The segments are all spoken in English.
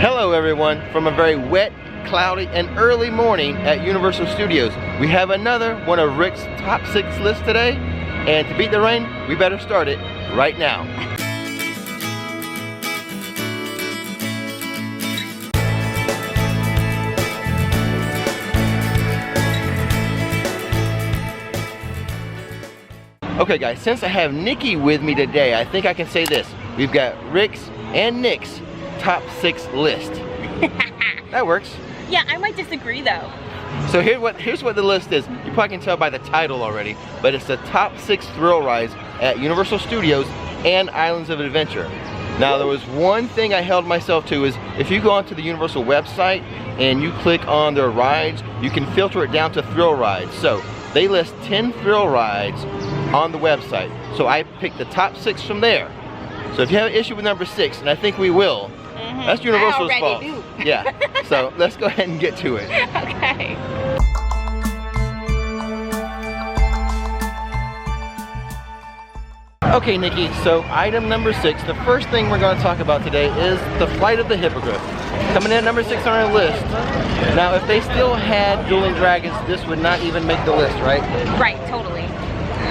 Hello everyone, from a very wet, cloudy, and early morning at Universal Studios. We have another one of Rick's top 6 lists today, and to beat the rain, we better start it right now. Okay guys, since I have Nikki with me today, I think I can say this. We've got Rick's and Nick's top 6 list. That works. Yeah, I might disagree though. So here's what the list is. You probably can tell by the title already, but it's the top 6 thrill rides at Universal Studios and Islands of Adventure. Now there was one thing I held myself to is if you go onto the Universal website and you click on their rides, you can filter it down to thrill rides. So they list 10 thrill rides on the website. So I picked the top 6 from there. So if you have an issue with number 6, and I think we will, that's Universal's fault. Yeah. So let's go ahead and get to it. Okay. Okay, Nikki, so item number 6, the first thing we're going to talk about today is the Flight of the Hippogriff. Coming in at number 6 on our list. Now, if they still had Dueling Dragons, this would not even make the list, right? Right, totally.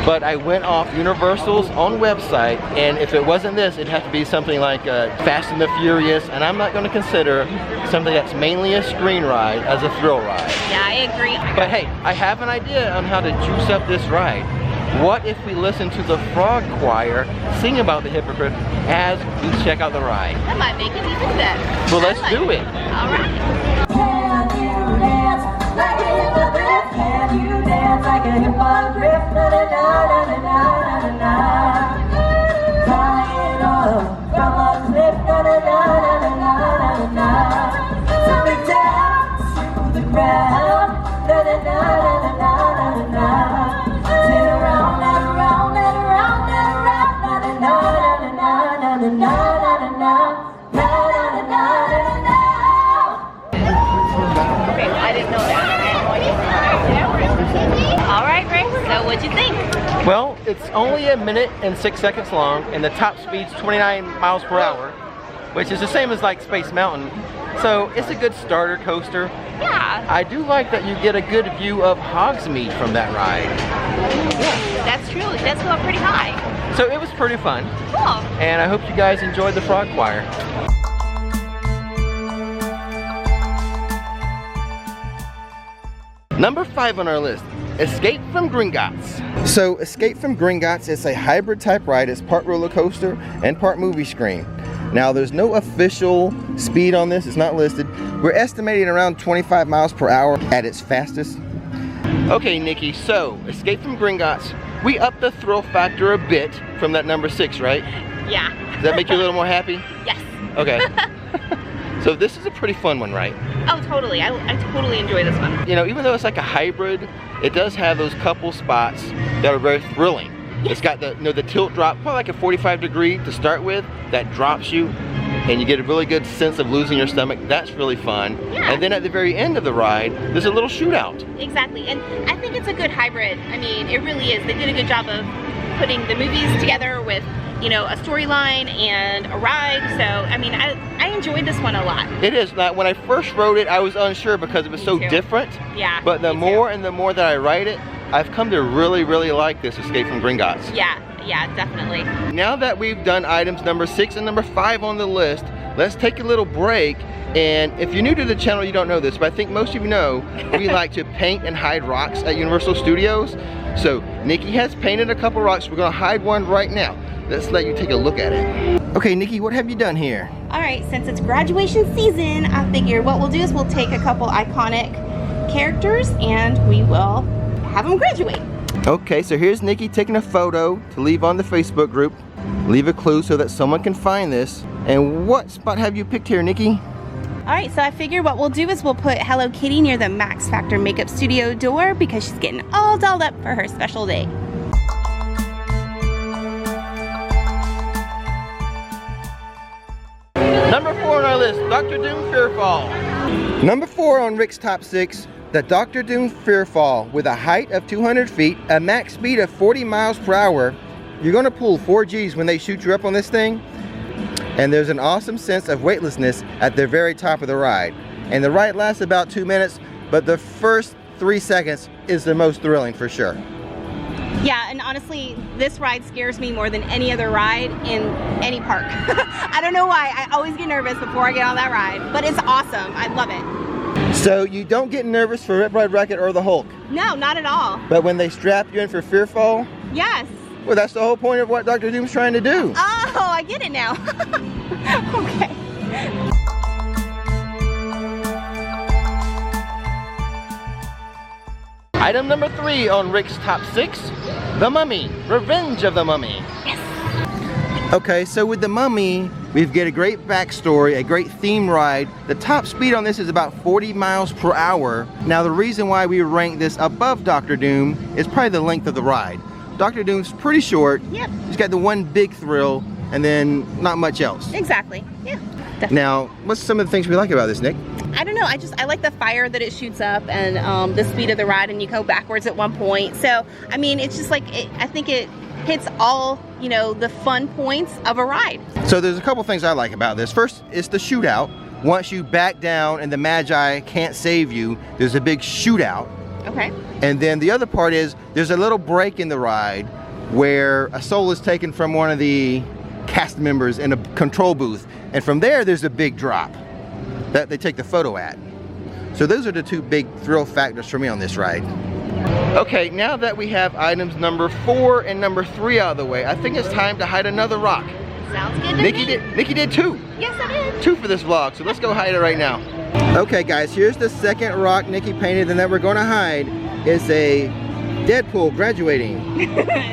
But I went off Universal's own website, and if it wasn't this, it'd have to be something like Fast and the Furious, and I'm not going to consider something that's mainly a screen ride as a thrill ride. Yeah, I agree. But hey, I have an idea on how to juice up this ride. What if we listen to the frog choir sing about the Hippogriff as we check out the ride? That might make it even better. Well, let's do it. All right. Can you dance like a hippogriff? Can you dance like a hippogriff? Na na na na na na na na. Flying off from a cliff. Na na na na na na na na. Coming down to the ground. Na na na na na na na na. Spin around and around and around and around. Na na na na na na na na na na. Na na na na na na. Okay, I didn't know that. All right, Rick, so what'd you think? Well, it's only 1 minute and 6 seconds long, and the top speed's 29 miles per hour, which is the same as like Space Mountain. So it's a good starter coaster. Yeah. I do like that you get a good view of Hogsmeade from that ride. Yeah, that's true. It does go up pretty high. So it was pretty fun. Cool. And I hope you guys enjoyed the frog choir. Number 5 on our list, Escape from Gringots. So Escape from Gringots is a hybrid type ride. It's part roller coaster and part movie screen. Now there's no official speed on this, it's not listed. We're estimating around 25 miles per hour at its fastest. Okay, Nikki, so Escape from Gringots, we upped the thrill factor a bit from that number 6, right? Yeah. Does that make you a little more happy? Yes. Okay. So this is a pretty fun one, right? Oh, totally. I totally enjoy this one. You know, even though it's like a hybrid, it does have those couple spots that are very thrilling. Yes. It's got the, you know, the tilt drop, probably like a 45 degree to start with, that drops you, and you get a really good sense of losing your stomach. That's really fun. Yeah. And then at the very end of the ride, there's a little shootout. Exactly, and I think it's a good hybrid. I mean, it really is. They did a good job of putting the movies together with, you know, a storyline and a ride. So, I mean, I enjoyed this one a lot. It is. Now, when I first rode it, I was unsure because it was so different. Yeah. But the more and the more that I ride it, I've come to really, really like this Escape from Gringots. Yeah, definitely. Now that we've done items number 6 and number 5 on the list, let's take a little break. And if you're new to the channel, you don't know this, but I think most of you know, we like to paint and hide rocks at Universal Studios. So Nikki has painted a couple rocks. We're gonna hide one right now. Let's let you take a look at it. Okay, Nikki, what have you done here? All right, since it's graduation season, I figure what we'll do is we'll take a couple iconic characters and we will have them graduate. Okay, so here's Nikki taking a photo to leave on the Facebook group. Leave a clue so that someone can find this. And what spot have you picked here, Nikki? All right, so I figure what we'll do is we'll put Hello Kitty near the Max Factor makeup studio door because she's getting all dolled up for her special day. Number 4 on our list, Dr. Doom Fearfall. Number 4 on Rick's top 6, the Dr. Doom Fearfall. With a height of 200 feet, a max speed of 40 miles per hour, you're gonna pull 4 Gs when they shoot you up on this thing. And there's an awesome sense of weightlessness at the very top of the ride. And the ride lasts about 2 minutes, but the first 3 seconds is the most thrilling for sure. Yeah, and honestly, this ride scares me more than any other ride in any park. I don't know why, I always get nervous before I get on that ride, but it's awesome, I love it. So you don't get nervous for Ride Rockit or the Hulk? No, not at all. But when they strap you in for Fear Fall? Yes. Well, that's the whole point of what Dr. Doom's trying to do. Oh, I get it now. Okay. Item number 3 on Rick's top 6, The Mummy, Revenge of the Mummy. Yes. Okay, so with The Mummy, we've got a great backstory, a great theme ride. The top speed on this is about 40 miles per hour. Now the reason why we rank this above Dr. Doom is probably the length of the ride. Dr. Doom's pretty short. Yep. He's got the one big thrill and then not much else. Exactly. Yeah. Definitely. Now, what's some of the things we like about this, Nick? I don't know, I like the fire that it shoots up and the speed of the ride, and you go backwards at one point. So, I mean, it's just like, I think it hits all, you know, the fun points of a ride. So there's a couple things I like about this. First, it's the shootout. Once you back down and the Magi can't save you, there's a big shootout. Okay. And then the other part is, there's a little break in the ride where a soul is taken from one of the cast members in a control booth. And from there, there's a big drop that they take the photo at. So those are the two big thrill factors for me on this ride. Okay, now that we have items number 4 and number 3 out of the way, I think it's time to hide another rock. Sounds good to Nikki me. did 2. Yes, I did. 2 for this vlog, so let's go hide it right now. Okay guys, here's the second rock Nikki painted and that we're gonna hide. It's a Deadpool graduating.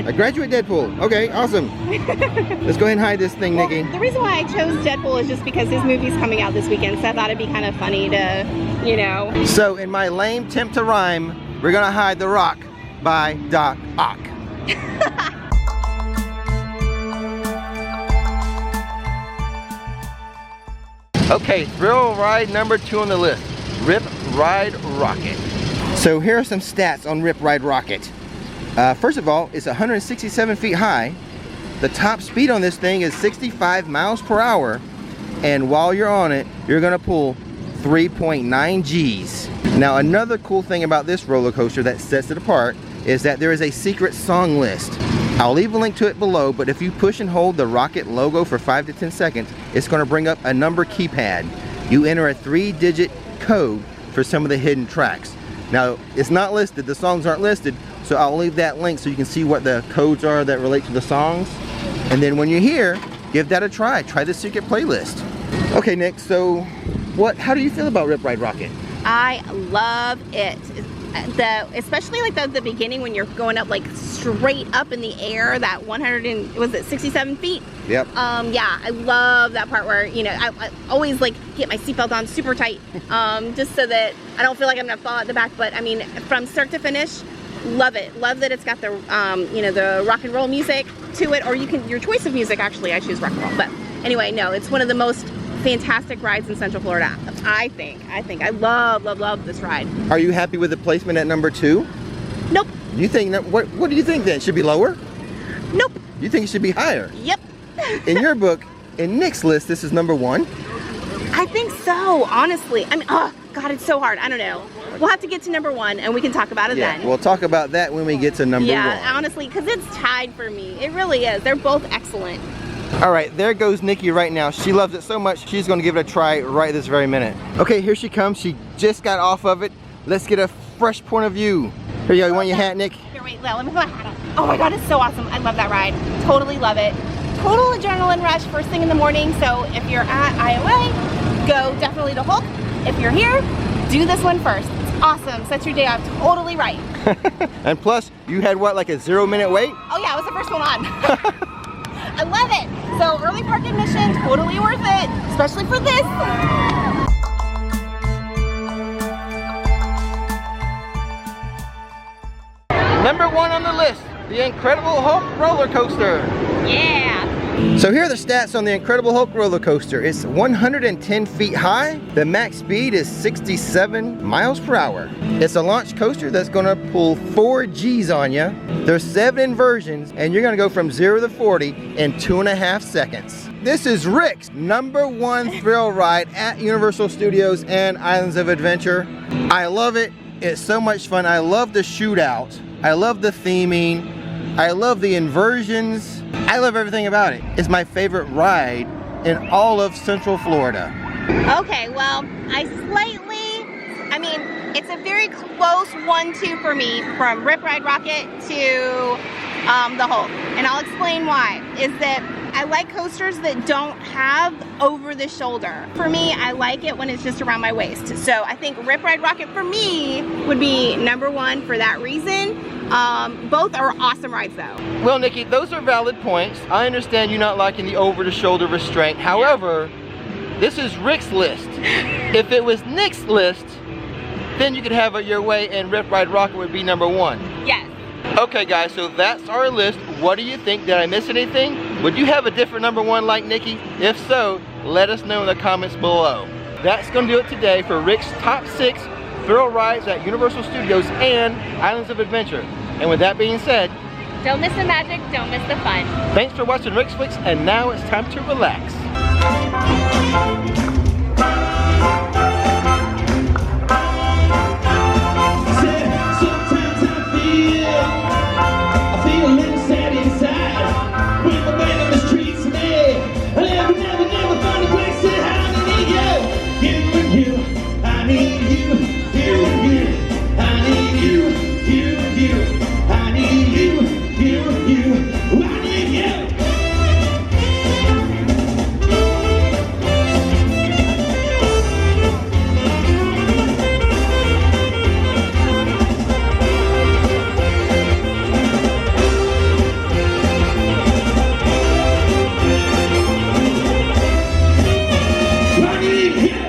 A graduate Deadpool. Okay, awesome. Let's go ahead and hide this thing, Nikki. The reason why I chose Deadpool is just because his movie's coming out this weekend, so I thought it'd be kind of funny to, you know. So in my lame attempt to rhyme, we're gonna hide the rock by Doc Ock. Okay, thrill ride number 2 on the list, Ride Rockit. So here are some stats on Ride Rockit. First of all, it's 167 feet high. The top speed on this thing is 65 miles per hour. And while you're on it, you're gonna pull 3.9 Gs. Now another cool thing about this roller coaster that sets it apart is that there is a secret song list. I'll leave a link to it below, but if you push and hold the Rocket logo for 5 to 10 seconds, it's gonna bring up a number keypad. You enter a 3-digit code for some of the hidden tracks. Now, it's not listed, the songs aren't listed, so I'll leave that link so you can see what the codes are that relate to the songs. And then when you're here, give that a try. Try the secret playlist. Okay, Nick, so how do you feel about Ride Rockit? I love it. Especially like the beginning when you're going up like straight up in the air, that 167 feet? Yep. Yeah, I love that part where, you know, I always like get my seatbelt on super tight, just so that I don't feel like I'm gonna fall at the back. But I mean, from start to finish, love it. Love that it's got the, you know, the rock and roll music to it, or you can, your choice of music, actually, I choose rock and roll. But anyway, no, it's one of the most fantastic rides in Central Florida. I think. I love this ride. Are you happy with the placement at number 2? Nope. You think, what do you think then? Should be lower? Nope. You think it should be higher? Yep. In your book, in Nick's list, this is number 1. I think so, honestly. I mean, oh, God, it's so hard. I don't know. We'll have to get to number 1 and we can talk about it then. We'll talk about that when we get to number 1. Yeah, honestly, because it's tied for me. It really is. They're both excellent. All right, there goes Nikki right now. She loves it so much, she's gonna give it a try right this very minute. Okay, here she comes. She just got off of it. Let's get a fresh point of view. Here you go, you want your hat, Nick? Here, wait, let me put my hat on. Oh my God, it's so awesome. I love that ride. Totally love it. Total adrenaline rush first thing in the morning. So if you're at IOA, go definitely to Hulk. If you're here, do this one first. It's awesome. Sets your day off totally right. And plus, you had what, like a 0-minute wait? Oh yeah, it was the first one on. I love it. So early park admission, totally worth it, especially for this. Number 1 on the list, the Incredible Hulk roller coaster. Yeah. So here are the stats on the Incredible Hulk roller coaster. It's 110 feet high. The max speed is 67 miles per hour. It's a launch coaster that's gonna pull 4 Gs on you. There's 7 inversions and you're gonna go from 0 to 40 in 2.5 seconds. this is Rick's #1 thrill ride at Universal Studios and Islands of Adventure. I love it. It's so much fun. I love the shootout. I love the theming. I love the inversions. I love everything about it. It's my favorite ride in all of Central Florida. Okay, well, it's a very close 1-2 for me from Ride Rockit to the Hulk. And I'll explain why. Is that I like coasters that don't have over the shoulder. For me, I like it when it's just around my waist. So I think Ride Rockit for me would be #1 for that reason. Both are awesome rides though. Well, Nikki, those are valid points. I understand you not liking the over the shoulder restraint. However, this is Rick's list. If it was Nick's list, then you could have it your way and Ride Rockit would be #1. Yes. Okay guys, so that's our list. What do you think? Did I miss anything? Would you have a different #1 like Nikki? If so, let us know in the comments below. That's gonna do it today for Rick's top 6 thrill rides at Universal Studios and Islands of Adventure. And with that being said, Don't miss the magic, don't miss the fun. thanks for watching Rick's Flix, and now it's time to relax. I need you.